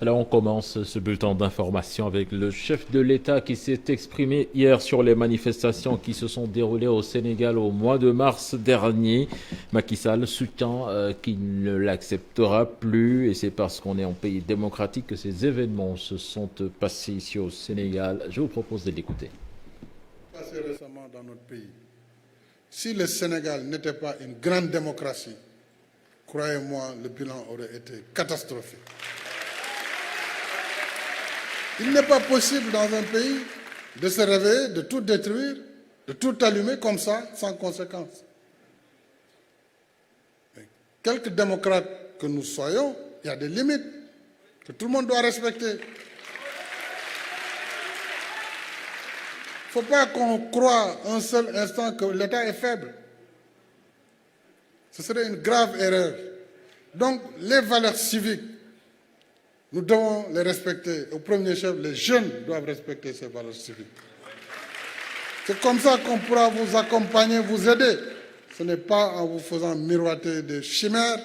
Alors on commence ce bulletin d'information avec le chef de l'État qui s'est exprimé hier sur les manifestations qui se sont déroulées au Sénégal au mois de mars dernier. Macky Sall soutient qu'il ne l'acceptera plus et c'est parce qu'on est en pays démocratique que ces événements se sont passés ici au Sénégal. Je vous propose de l'écouter. Passé récemment dans notre pays. Si le Sénégal n'était pas une grande démocratie, croyez-moi, le bilan aurait été catastrophique. Il n'est pas possible dans un pays de se réveiller, de tout détruire, de tout allumer comme ça, sans conséquence. Mais quelques démocrates que nous soyons, il y a des limites que tout le monde doit respecter. Il ne faut pas qu'on croie un seul instant que l'État est faible. Ce serait une grave erreur. Donc, les valeurs civiques, nous devons les respecter. Au premier chef, les jeunes doivent respecter ces valeurs civiques. C'est comme ça qu'on pourra vous accompagner, vous aider. Ce n'est pas en vous faisant miroiter des chimères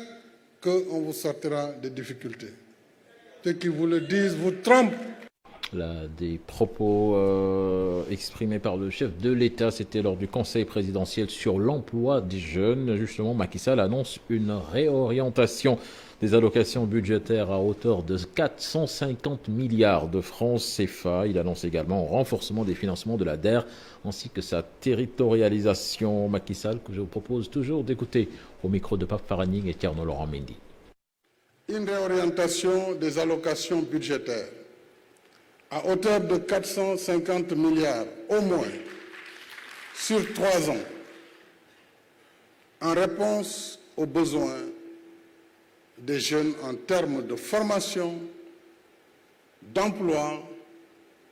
qu'on vous sortira des difficultés. Ceux qui vous le disent vous trompent. Là, des propos exprimés par le chef de l'État, c'était lors du Conseil présidentiel sur l'emploi des jeunes. Justement, Macky Sall annonce une réorientation des allocations budgétaires à hauteur de 450 milliards de francs CFA. Il annonce également un renforcement des financements de la DER ainsi que sa territorialisation. Macky Sall, que je vous propose toujours d'écouter au micro de Pape Faraning et Thierno Laurent Mendy. Une réorientation des allocations budgétaires à hauteur de 450 milliards au moins sur 3 ans en réponse aux besoins des jeunes en termes de formation, d'emploi,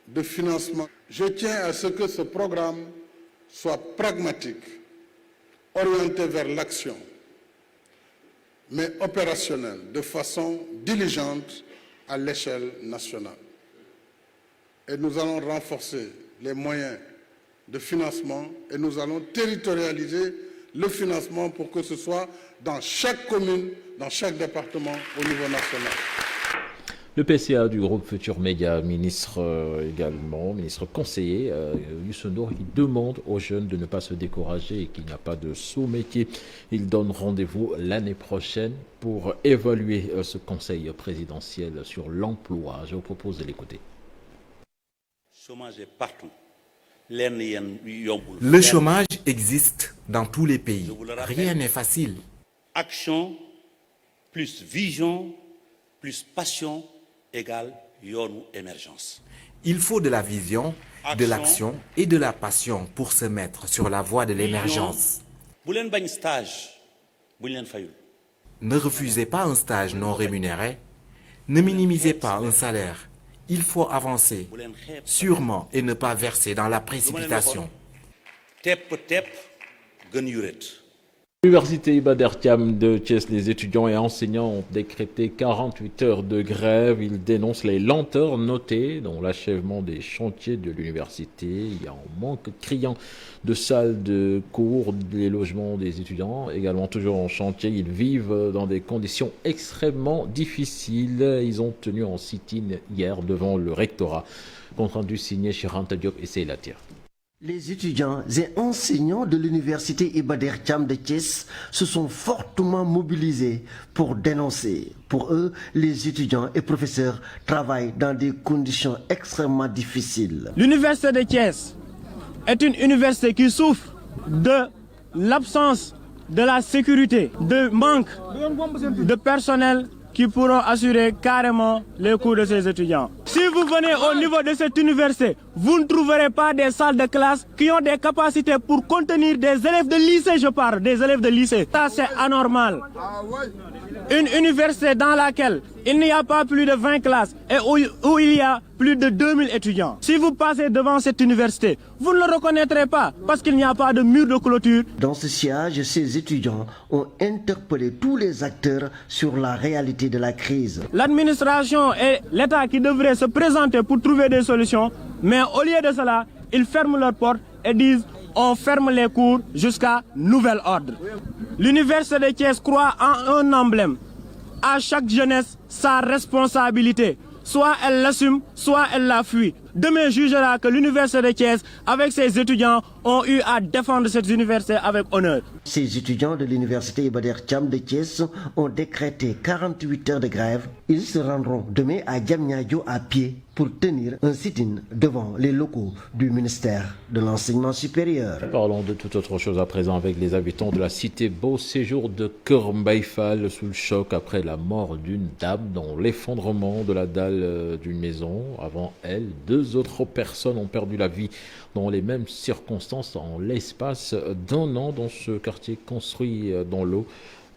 de financement. Je tiens à ce que ce programme soit pragmatique, orienté vers l'action, mais opérationnel de façon diligente à l'échelle nationale. Et nous allons renforcer les moyens de financement et nous allons territorialiser le financement pour que ce soit dans chaque commune, dans chaque département au niveau national. Le PCA du groupe Futur Média, ministre conseiller, Youssou N'Dour, il demande aux jeunes de ne pas se décourager et qu'il n'y a pas de sous-métier. Il donne rendez-vous l'année prochaine pour évaluer ce conseil présidentiel sur l'emploi. Je vous propose de l'écouter. Le chômage existe dans tous les pays. Rien n'est facile. Action plus vision plus passion égale yoonu émergence. Il faut de la vision, de l'action et de la passion pour se mettre sur la voie de l'émergence. Ne refusez pas un stage non rémunéré. Ne minimisez pas un salaire. Il faut avancer sûrement et ne pas verser dans la précipitation. L'Université Iba Der Thiam de Thiès, les étudiants et enseignants ont décrété 48 heures de grève. Ils dénoncent les lenteurs notées dans l'achèvement des chantiers de l'université. Il y a un manque criant de salles de cours, des logements des étudiants, également toujours en chantier. Ils vivent dans des conditions extrêmement difficiles. Ils ont tenu en sit-in hier devant le rectorat. Compte rendu signé chez Anta Diop et Seylatir. Les étudiants et enseignants de l'université Iba Der Thiam de Thiès se sont fortement mobilisés pour dénoncer. Pour eux, les étudiants et professeurs travaillent dans des conditions extrêmement difficiles. L'université de Thiès est une université qui souffre de l'absence de la sécurité, de manque de personnel qui pourront assurer carrément les cours de ces étudiants. Si vous venez au niveau de cette université, vous ne trouverez pas des salles de classe qui ont des capacités pour contenir des élèves de lycée, je parle, des élèves de lycée. Ça, c'est anormal. Une université dans laquelle il n'y a pas plus de 20 classes et où il y a plus de 2000 étudiants. Si vous passez devant cette université, vous ne le reconnaîtrez pas parce qu'il n'y a pas de mur de clôture. Dans ce siège, ces étudiants ont interpellé tous les acteurs sur la réalité de la crise. L'administration et l'État qui devraient se présenter pour trouver des solutions, mais au lieu de cela, ils ferment leurs portes et disent on ferme les cours jusqu'à nouvel ordre. L'université de Thiès croit en un emblème. À chaque jeunesse, sa responsabilité. soit elle l'assume, soit elle la fuit. Demain jugera que l'université de Thiès, avec ses étudiants, ont eu à défendre cette université avec honneur. Ces étudiants de l'université Iba Der Thiam de Thiès ont décrété 48 heures de grève. Ils se rendront demain à Diamniadio à pied pour tenir un sit-in devant les locaux du ministère de l'Enseignement supérieur. Parlons de toute autre chose à présent avec les habitants de la cité Beau Séjour de Kër Mbaye Fall sous le choc après la mort d'une dame dans l'effondrement de la dalle d'une maison. Avant elle, 2 autres personnes ont perdu la vie dans les mêmes circonstances en l'espace d'1 an dans ce quartier construit dans l'eau.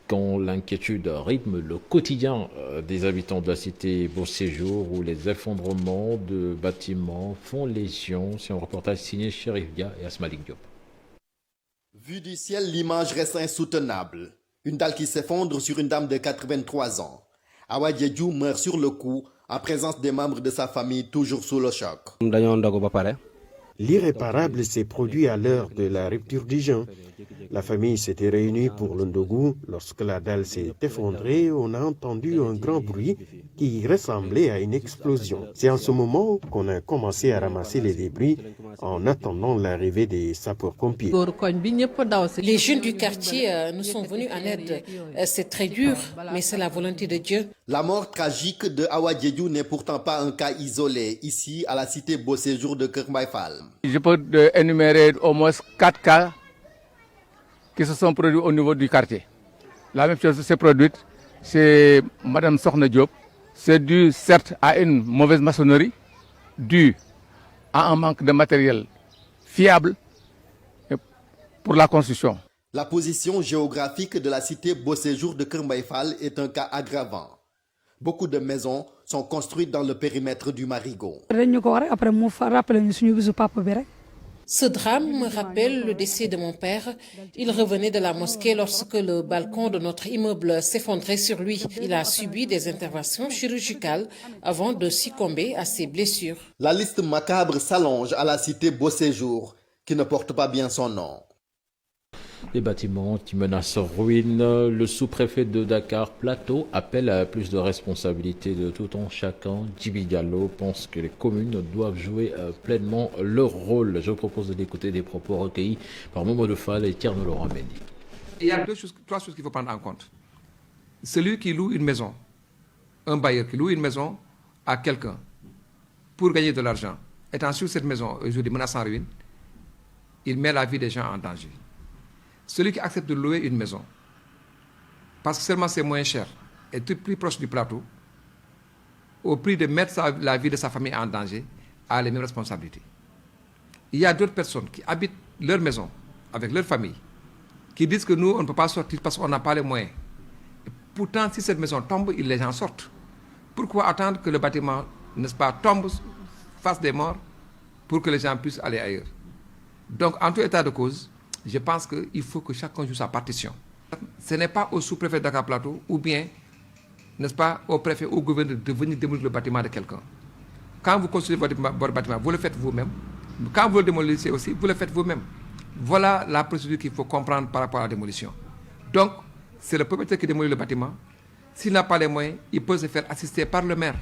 Quand l'inquiétude rythme le quotidien des habitants de la cité Beau Séjour où les effondrements de bâtiments font légion. C'est un reportage signé Chérif Dia et Asmalik Diop. Vu du ciel, l'image reste insoutenable. Une dalle qui s'effondre sur une dame de 83 ans. Awa Diédhiou meurt sur le coup en présence des membres de sa famille toujours sous le choc. L'irréparable s'est produit à l'heure de la rupture du jeûne. La famille s'était réunie pour le ndogu. Lorsque la dalle s'est effondrée, on a entendu un grand bruit qui ressemblait à une explosion. C'est en ce moment qu'on a commencé à ramasser les débris en attendant l'arrivée des sapeurs-pompiers. Les jeunes du quartier nous sont venus en aide. C'est très dur, mais c'est la volonté de Dieu. La mort tragique de Awa Diédhiou n'est pourtant pas un cas isolé, ici à la cité Beau Séjour de Kër Mbaye Fall. Je peux énumérer au moins 4 cas qui se sont produits au niveau du quartier. La même chose s'est produite chez Mme Sokhna Diop. C'est dû certes à une mauvaise maçonnerie, dû à un manque de matériel fiable pour la construction. La position géographique de la cité Beau Séjour de Kër Mbaye Fall est un cas aggravant. Beaucoup de maisons sont construites dans le périmètre du Marigot. Ce drame me rappelle le décès de mon père. Il revenait de la mosquée lorsque le balcon de notre immeuble s'effondrait sur lui. Il a subi des interventions chirurgicales avant de succomber à ses blessures. La liste macabre s'allonge à la cité Beau Séjour, qui ne porte pas bien son nom. Les bâtiments qui menacent ruine. Le sous-préfet de Dakar Plateau appelle à plus de responsabilités de tout un chacun. Djibi Diallo pense que les communes doivent jouer pleinement leur rôle. Je vous propose d'écouter des propos recueillis par Mamadou Fall et Thierno Laurent Mendy. Il y a 3 choses qu'il faut prendre en compte. Celui qui loue une maison, un bailleur qui loue une maison à quelqu'un pour gagner de l'argent, étant sur cette maison aujourd'hui menaçant ruine, il met la vie des gens en danger. Celui qui accepte de louer une maison, parce que seulement c'est moins cher et tout plus proche du plateau, au prix de mettre la vie de sa famille en danger, a les mêmes responsabilités. Il y a d'autres personnes qui habitent leur maison avec leur famille, qui disent que nous, on ne peut pas sortir parce qu'on n'a pas les moyens. Et pourtant, si cette maison tombe, les gens sortent. Pourquoi attendre que le bâtiment, n'est-ce pas, tombe face des morts pour que les gens puissent aller ailleurs? Donc, en tout état de cause, je pense qu'il faut que chacun joue sa partition. Ce n'est pas au sous-préfet de Dakar Plateau ou bien, n'est-ce pas, au préfet ou au gouverneur de venir démolir le bâtiment de quelqu'un. Quand vous construisez votre bâtiment, vous le faites vous-même. Quand vous le démolissez aussi, vous le faites vous-même. Voilà la procédure qu'il faut comprendre par rapport à la démolition. Donc, c'est le propriétaire qui démolit le bâtiment. S'il n'a pas les moyens, il peut se faire assister par le maire.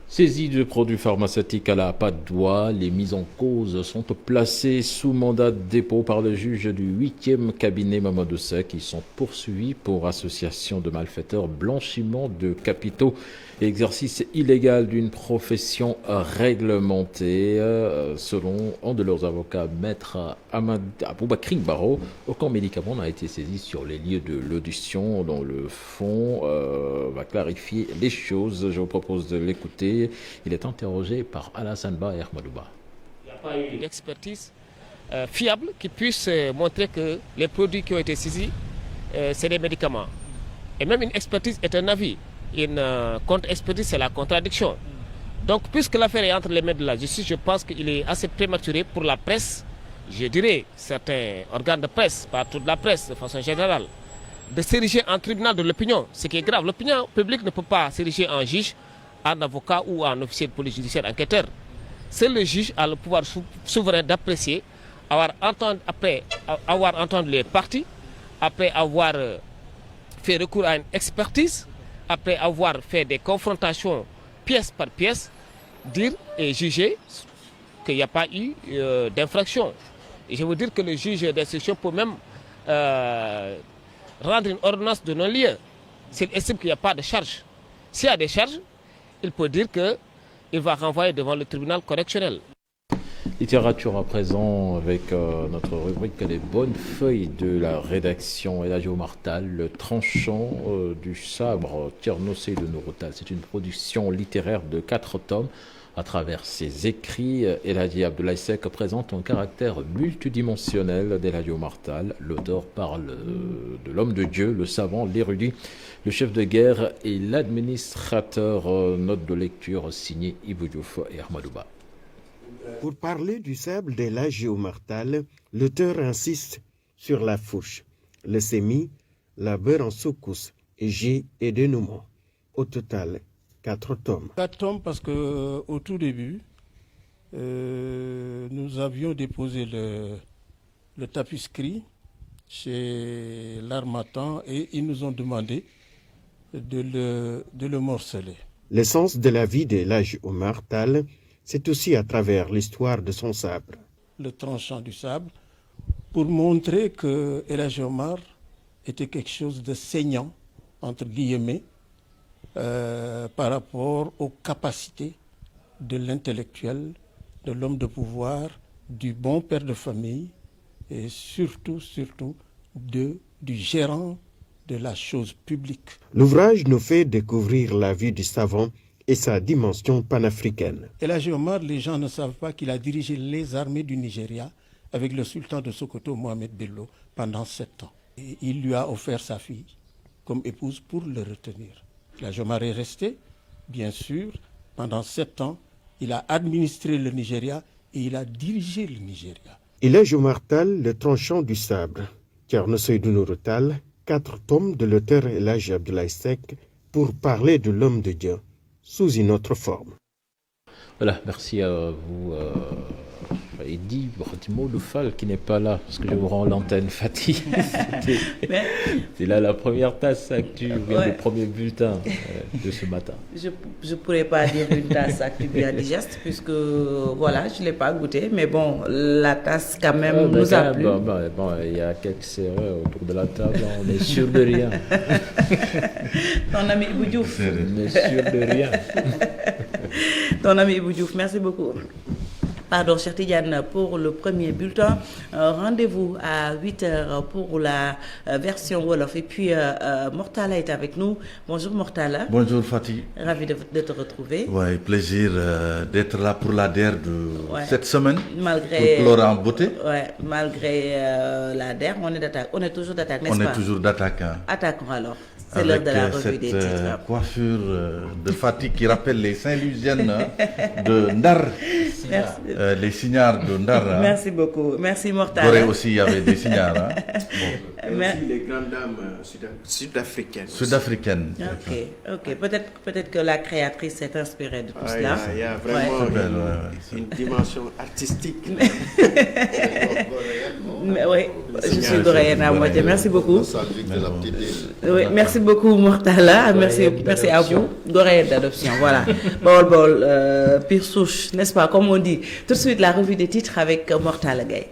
Saisie de produits pharmaceutiques à la patte d'oie, les mises en cause sont placées sous mandat de dépôt par le juge du 8e cabinet Mamadou Seck. Ils sont poursuivis pour association de malfaiteurs, blanchiment de capitaux et exercice illégal d'une profession réglementée. Selon un de leurs avocats, maître Aboubakri Baro, aucun médicament n'a été saisi sur les lieux de l'audition dont le fond va clarifier les choses. Je vous propose de l'écouter. Il est interrogé par Alassane Ba et Ahmadouba. Il n'y a pas eu d'expertise fiable qui puisse montrer que les produits qui ont été saisis, c'est des médicaments. Et même une expertise est un avis. Une contre-expertise, c'est la contradiction. Donc, puisque l'affaire est entre les mains de la justice, je pense qu'il est assez prématuré pour la presse, je dirais certains organes de presse, pas toute la presse de façon générale, de s'ériger en tribunal de l'opinion. Ce qui est grave, l'opinion publique ne peut pas s'ériger en juge, en avocat ou en officier de police judiciaire enquêteur. C'est le juge a le pouvoir souverain d'apprécier, après avoir entendu les parties, après avoir fait recours à une expertise, après avoir fait des confrontations pièce par pièce, dire et juger qu'il n'y a pas eu d'infraction. Et je veux dire que le juge d'instruction peut même rendre une ordonnance de non-lieu s'il estime qu'il n'y a pas de charge. S'il y a des charges, il peut dire qu'il va renvoyer devant le tribunal correctionnel. Littérature à présent avec notre rubrique Les bonnes feuilles de la rédaction. Eladio Martal, Le tranchant du sabre, Thierno Seydou Nourtal. C'est une production littéraire de 4 tomes. À travers ses écrits, Elhadji Abdoulaye Seck présente un caractère multidimensionnel d'Eladio Martal. L'auteur parle de l'homme de Dieu, le savant, l'érudit, le chef de guerre et l'administrateur. Note de lecture signée Ibou Diouf et Ahmadouba. Pour parler du sable d'Elhadji Martal, l'auteur insiste sur la fourche, le sémi, la beurre en soukous, et dénouement. Au total, 4 tomes. 4 tomes parce qu'au tout début, nous avions déposé le tapuscrit chez l'Harmattan et ils nous ont demandé de le morceler. L'essence de la vie d'Elhadji Martal, c'est aussi à travers l'histoire de son sabre. Le tranchant du sabre, pour montrer que Elhadji Omar était quelque chose de saignant, entre guillemets, par rapport aux capacités de l'intellectuel, de l'homme de pouvoir, du bon père de famille et surtout du gérant de la chose publique. L'ouvrage nous fait découvrir la vie du savant et sa dimension panafricaine. Elhadji Omar, les gens ne savent pas qu'il a dirigé les armées du Nigeria avec le sultan de Sokoto, Mohamed Bello, pendant 7 ans. Et il lui a offert sa fille comme épouse pour le retenir. Elhadji Omar est resté, bien sûr, pendant 7 ans. Il a administré le Nigeria et il a dirigé le Nigeria. Elhadji Martal, Le tranchant du sabre. Thierno Seydou Nourtal, 4 tomes de l'auteur Elhadji Abdoulaye Seck pour parler de l'homme de Dieu sous une autre forme. Voilà, merci à vous, Eddy Bratimo Loufal qui n'est pas là, parce que je vous rends l'antenne, Fatih. C'est là la première tasse actu, le premier bulletin de ce matin. Je ne pourrais pas dire une tasse actu bien digeste, puisque voilà, je ne l'ai pas goûté, mais bon, la tasse quand même nous a plu. Bon, il y a quelques serrures autour de la table, on est sûr de rien. Ton ami Ibou Diouf. On est sûr de rien. Ton ami Ibou Diouf, merci beaucoup. Pardon, cher Tidiane, pour le premier bulletin. Rendez-vous à 8h pour la version Wolof. Et puis, Mortala est avec nous. Bonjour Mortala. Bonjour Fatih. Ravi de te retrouver. Oui, plaisir d'être là pour la DER de cette semaine. Malgré, pour clore en beauté. Malgré la DER, on est d'attaque. On est toujours d'attaque, n'est-ce pas? On est toujours d'attaque. Attaquons alors. C'est l'heure de la revue des titres. Cette coiffure de Fatih qui rappelle les Saint-Louisiennes de Ndar. Les signards de Ndar. Merci beaucoup. Merci Mortala. Gorée aussi, il y avait des signards. Et aussi les grandes dames sud-africaines. Sud-africaines. Ok. Peut-être que la créatrice s'est inspirée de tout cela. Il y a vraiment une dimension artistique. Oui, je suis goréenne à moitié. Merci beaucoup. Oui, merci beaucoup Mortala. Merci à vous. Goréenne d'adoption, voilà. Bol, pire souche, n'est-ce pas, comme on dit. Tout de suite, la revue des titres avec Mortala Gaye.